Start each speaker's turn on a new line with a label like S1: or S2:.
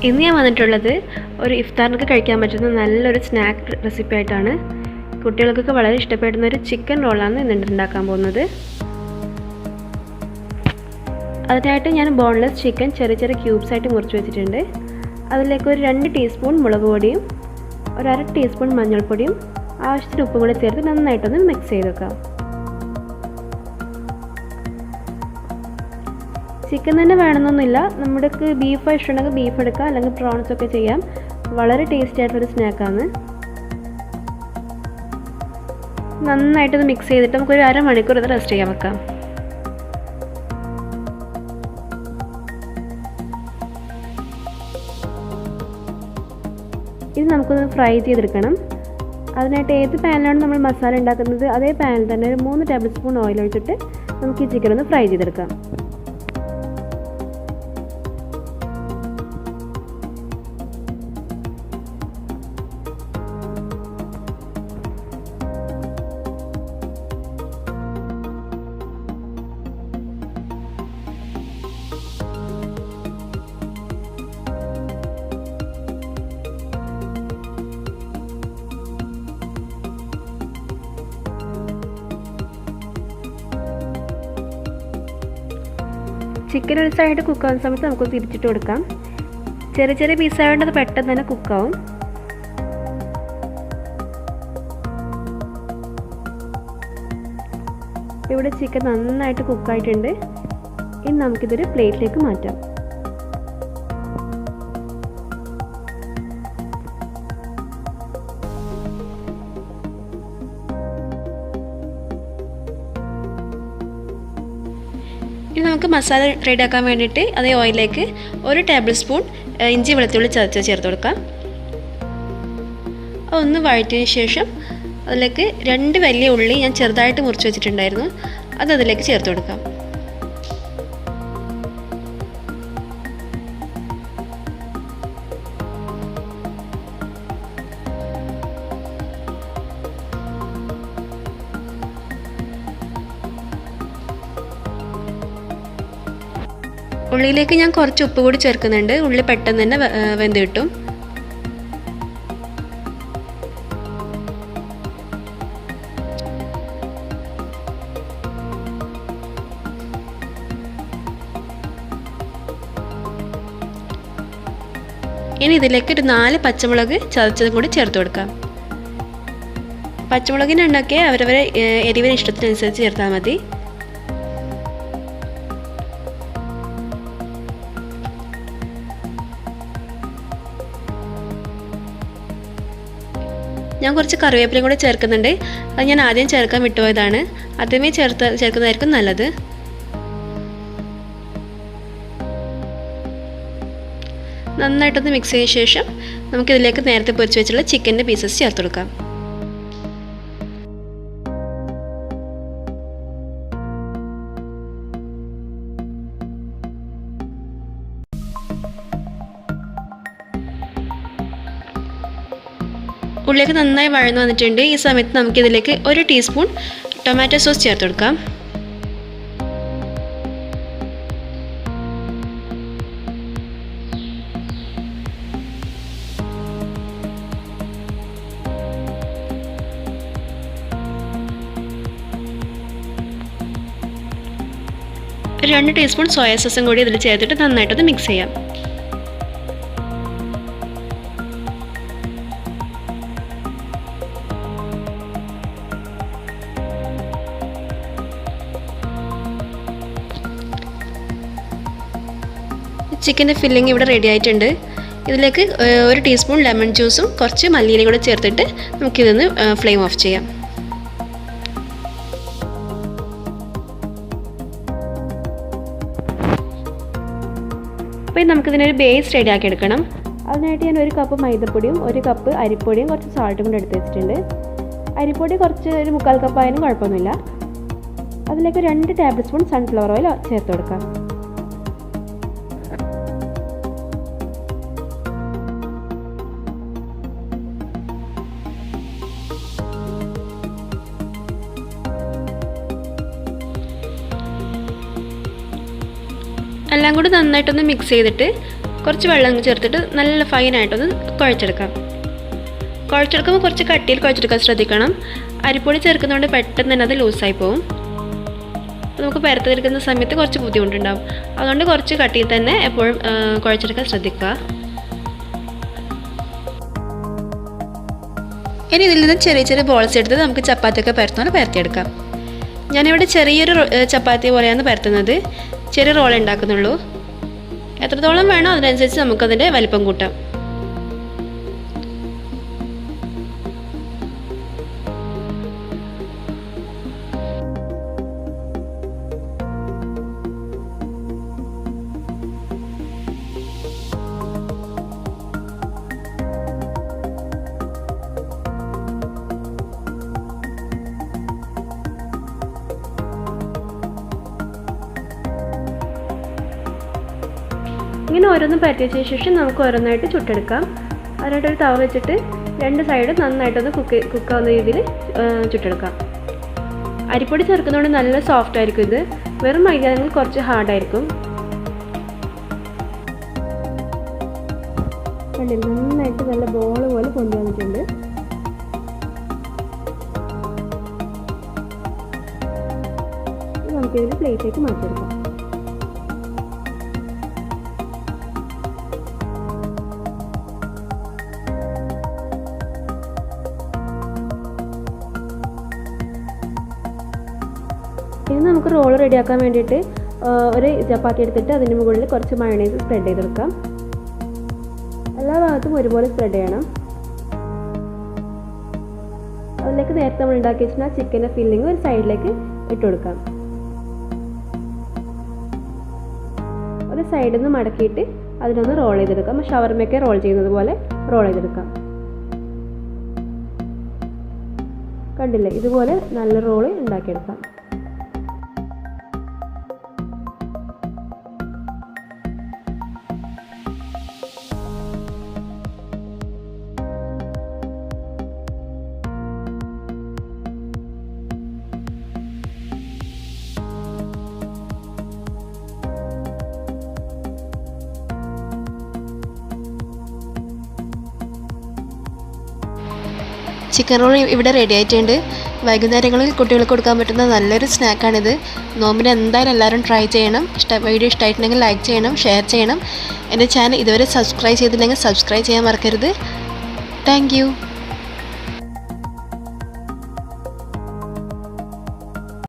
S1: ഇന്ന് ഞാൻ വന്നിട്ടുള്ളത് ഒരു ഇഫ്താറിനൊക്കെ കഴിക്കാൻ പറ്റുന്ന നല്ലൊരു സ്നാക്ക് റെസിപ്പി ആയിട്ടാണ്. കുട്ടികൾക്കൊക്കെ വളരെ ഇഷ്ടപ്പെടുന്ന ഒരു ചിക്കൻ റോളാണ് ഇന്ന് ഉണ്ടാക്കാൻ പോകുന്നത്. അതിനായിട്ട് ഞാൻ ബോൺലെസ് ചിക്കൻ ചെറിയ ചെറിയ ക്യൂബ്സ് ആയിട്ട് മുറിച്ച് വെച്ചിട്ടുണ്ട്. അതിലേക്ക് ഒരു 2 ടീസ്പൂൺ മുളക് പൊടിയും ഒരു 1/2 ടീസ്പൂൺ മഞ്ഞൾപ്പൊടിയും ആവശ്യത്തിന് ഉപ്പും കൂടി ചേർത്ത് നന്നായിട്ടൊന്ന് മിക്സ് ചെയ്ത് വെക്കാം. ചിക്കൻ തന്നെ വേണമെന്നൊന്നുമില്ല, നമ്മുടെ ബീഫ് ഇഷ്ടമുണ്ടെങ്കിൽ ബീഫ് എടുക്കാം, അല്ലെങ്കിൽ പ്രോൺസ് ഒക്കെ ചെയ്യാം. വളരെ ടേസ്റ്റി ആയിട്ടുള്ളൊരു സ്നാക്കാണ്. നന്നായിട്ടത് മിക്സ് ചെയ്തിട്ട് നമുക്കൊരു അരമണിക്കൂർ ഇത് റെസ്റ്റ് ചെയ്യാൻ വെക്കാം. ഇത് നമുക്കൊന്ന് ഫ്രൈ ചെയ്തെടുക്കണം. അതിനായിട്ട് ഏത് പാനിലാണ് നമ്മൾ മസാല ഉണ്ടാക്കുന്നത് അതേ പാനിൽ തന്നെ ഒരു 3 ടേബിൾ സ്പൂൺ ഓയിൽ ഒഴിച്ചിട്ട് നമുക്ക് ഈ ചിക്കൻ ഒന്ന് ഫ്രൈ ചെയ്തെടുക്കാം. ചിക്കൻ ഒരു സൈഡ് കുക്കാവുന്ന സമയത്ത് നമുക്ക് തിരിച്ചിട്ട് കൊടുക്കാം. ചെറിയ ചെറിയ പീസായതുകൊണ്ട് അത് പെട്ടെന്ന് തന്നെ കുക്കാവും. ഇവിടെ ചിക്കൻ നന്നായിട്ട് കുക്കായിട്ടുണ്ട്. ഇനി നമുക്കിതൊരു പ്ലേറ്റിലേക്ക് മാറ്റാം. ഇനി നമുക്ക് മസാല റെഡിയാക്കാൻ വേണ്ടിയിട്ട് അതേ ഓയിലിലേക്ക് 1 ടേബിൾ സ്പൂൺ ഇഞ്ചി വെളുത്തുള്ളി ചതച്ച് ചേർത്ത് കൊടുക്കാം. ഒന്ന് വഴറ്റിയതിന് ശേഷം അതിലേക്ക് 2 വലിയ ഉള്ളി ഞാൻ ചെറുതായിട്ട് മുറിച്ച് വെച്ചിട്ടുണ്ടായിരുന്നു, അത് അതിലേക്ക് ചേർത്ത് കൊടുക്കാം. ഉള്ളിയിലേക്ക് ഞാൻ കുറച്ച് ഉപ്പ് കൂടി ചേർക്കുന്നുണ്ട്, ഉള്ളി പെട്ടെന്ന് തന്നെ വെന്ത് കിട്ടും. ഇനി ഇതിലേക്ക് ഒരു 4 പച്ചമുളക് ചതച്ചതും കൂടി ചേർത്ത് കൊടുക്കാം. പച്ചമുളകിൻ്റെ എണ്ണയൊക്കെ അവരവരെ എരിവിന് ഇഷ്ടത്തിനനുസരിച്ച് ചേർത്താൽ മതി. ഞാൻ കുറച്ച് കറിവേപ്പിലയും കൂടെ ചേർക്കുന്നുണ്ട്. അത് ഞാൻ ആദ്യം ചേർക്കാൻ വിട്ടുപോയതാണ്. ആദ്യമേ ചേർക്കുന്നതായിരിക്കും നല്ലത്. നന്നായിട്ടൊന്ന് മിക്സ് ചെയ്ത ശേഷം നമുക്കിതിലേക്ക് നേരത്തെ പൊരിച്ച് വെച്ചുള്ള ചിക്കൻ്റെ പീസസ് ചേർത്ത് കൊടുക്കാം. ഉള്ളിലേക്ക് നന്നായി വഴന്നു വന്നിട്ടുണ്ട്. ഈ സമയത്ത് നമുക്കിതിലേക്ക് 1 ടീസ്പൂൺ ടൊമാറ്റോ സോസ് ചേർത്ത് കൊടുക്കാം. ഒരു 2 ടീസ്പൂൺ സോയ സോസും കൂടി ഇതിൽ ചേർത്തിട്ട് നന്നായിട്ടൊന്ന് മിക്സ് ചെയ്യാം. ചിക്കൻ്റെ ഫില്ലിങ് ഇവിടെ റെഡി ആയിട്ടുണ്ട്. ഇതിലേക്ക് 1 ടീസ്പൂൺ ലെമൺ ജ്യൂസും കുറച്ച് മല്ലിയിലയും കൂടെ ചേർത്തിട്ട് നമുക്കിതൊന്ന് ഫ്ലെയിം ഓഫ് ചെയ്യാം. അപ്പോൾ നമുക്കിതിനൊരു ബേസ് റെഡിയാക്കി എടുക്കണം. അതിനായിട്ട് ഞാൻ 1 കപ്പ് മൈദപ്പൊടിയും 1 കപ്പ് അരിപ്പൊടിയും കുറച്ച് സാൾട്ടും കൂടെ എടുത്ത് വെച്ചിട്ടുണ്ട്. അരിപ്പൊടി കുറച്ച് ഒരു 1/4 കപ്പ് ആയാലും കുഴപ്പമൊന്നുമില്ല. അതിലേക്ക് 2 ടേബിൾ സ്പൂൺ സൺഫ്ലവർ ഓയിൽ ചേർത്ത് കൊടുക്കാം. എല്ലാം കൂടി നന്നായിട്ടൊന്ന് മിക്സ് ചെയ്തിട്ട് കുറച്ച് വെള്ളം ചേർത്തിട്ട് നല്ല ഫൈനായിട്ടൊന്ന് കുഴച്ചെടുക്കാം. കുഴച്ചെടുക്കുമ്പോൾ കുറച്ച് കട്ടിയിൽ കുഴച്ചെടുക്കാൻ ശ്രദ്ധിക്കണം. അരിപ്പൊടി ചേർക്കുന്നതുകൊണ്ട് പെട്ടെന്ന് തന്നെ അത് ലൂസായി പോകും. നമുക്ക് പരത്തെടുക്കുന്ന സമയത്ത് കുറച്ച് ബുദ്ധിമുട്ടുണ്ടാകും. അതുകൊണ്ട് കുറച്ച് കട്ടിയിൽ തന്നെ എപ്പോഴും കുഴച്ചെടുക്കാൻ ശ്രദ്ധിക്കുക. ഇനി ഇതിൽ നിന്ന് ചെറിയ ചെറിയ ബോൾസ് എടുത്ത് നമുക്ക് ചപ്പാത്തിയൊക്കെ പരത്തുകൊണ്ട് പരത്തിയെടുക്കാം. ഞാനിവിടെ ചെറിയൊരു ചപ്പാത്തി പോലെയാണ് പരത്തുന്നത്. ചെറിയ റോൾ ഉണ്ടാക്കുന്നുള്ളൂ. എത്രത്തോളം വേണോ അതിനനുസരിച്ച് നമുക്കതിൻ്റെ വലിപ്പം കൂട്ടാം. ഇങ്ങനെ ഓരോന്നും പരത്തിയതിന് ശേഷം നമുക്ക് ഓരോന്നായിട്ട് ചുട്ടെടുക്കാം. അതിനായിട്ടൊരു തവ വെച്ചിട്ട് രണ്ട് സൈഡും നന്നായിട്ടൊന്ന് കുക്കാവുന്ന രീതിയിൽ ചുട്ടെടുക്കാം. അരിപ്പൊടി ചേർക്കുന്നതുകൊണ്ട് നല്ല സോഫ്റ്റ് ആയിരിക്കും. ഇത് വെറും മൈദയാണെങ്കിൽ കുറച്ച് ഹാർഡായിരിക്കും. കണ്ടില്ല, നന്നായിട്ട് നല്ല ബോൾ പോലെ പൊന്തി വന്നിട്ടുണ്ട്. നമുക്കിതൊരു പ്ലേറ്റിലേക്ക് മാറ്റിയെടുക്കാം. ഇനി നമുക്ക് റോൾ റെഡിയാക്കാൻ വേണ്ടിയിട്ട് ഒരു ചപ്പാത്തി എടുത്തിട്ട് അതിന് മുകളിൽ കുറച്ച് മയണൈസ് സ്പ്രെഡ് ചെയ്തെടുക്കാം. എല്ലാ ഭാഗത്തും ഒരുപോലെ സ്പ്രെഡ് ചെയ്യണം. അതിലേക്ക് നേരത്തെ നമ്മൾ ഉണ്ടാക്കി വെച്ചാൽ ചിക്കൻ്റെ ഫില്ലിങ് ഒരു സൈഡിലേക്ക് ഇട്ട് കൊടുക്കാം. ഒരു സൈഡിൽ നിന്ന് മടക്കിയിട്ട് അതിനൊന്ന് റോൾ ചെയ്തെടുക്കാം. ഷവർമയൊക്കെ റോൾ ചെയ്യുന്നത് പോലെ റോൾ ചെയ്തെടുക്കാം. കണ്ടില്ലേ, ഇതുപോലെ നല്ല റോള് ഉണ്ടാക്കിയെടുക്കാം. ചിക്കൻ റോൾ ഇവിടെ റെഡി ആയിട്ടുണ്ട്. വൈകുന്നേരങ്ങളിൽ കുട്ടികൾക്ക് കൊടുക്കാൻ പറ്റുന്ന നല്ലൊരു സ്നാക്കാണിത്. നോമ്പിന് എന്തായാലും എല്ലാവരും ട്രൈ ചെയ്യണം. വീഡിയോ ഇഷ്ടമായിട്ടുണ്ടെങ്കിൽ ലൈക്ക് ചെയ്യണം, ഷെയർ ചെയ്യണം. എൻ്റെ ചാനൽ ഇതുവരെ സബ്സ്ക്രൈബ് ചെയ്തിട്ടുണ്ടെങ്കിൽ സബ്സ്ക്രൈബ് ചെയ്യാൻ മറക്കരുത്. Thank you.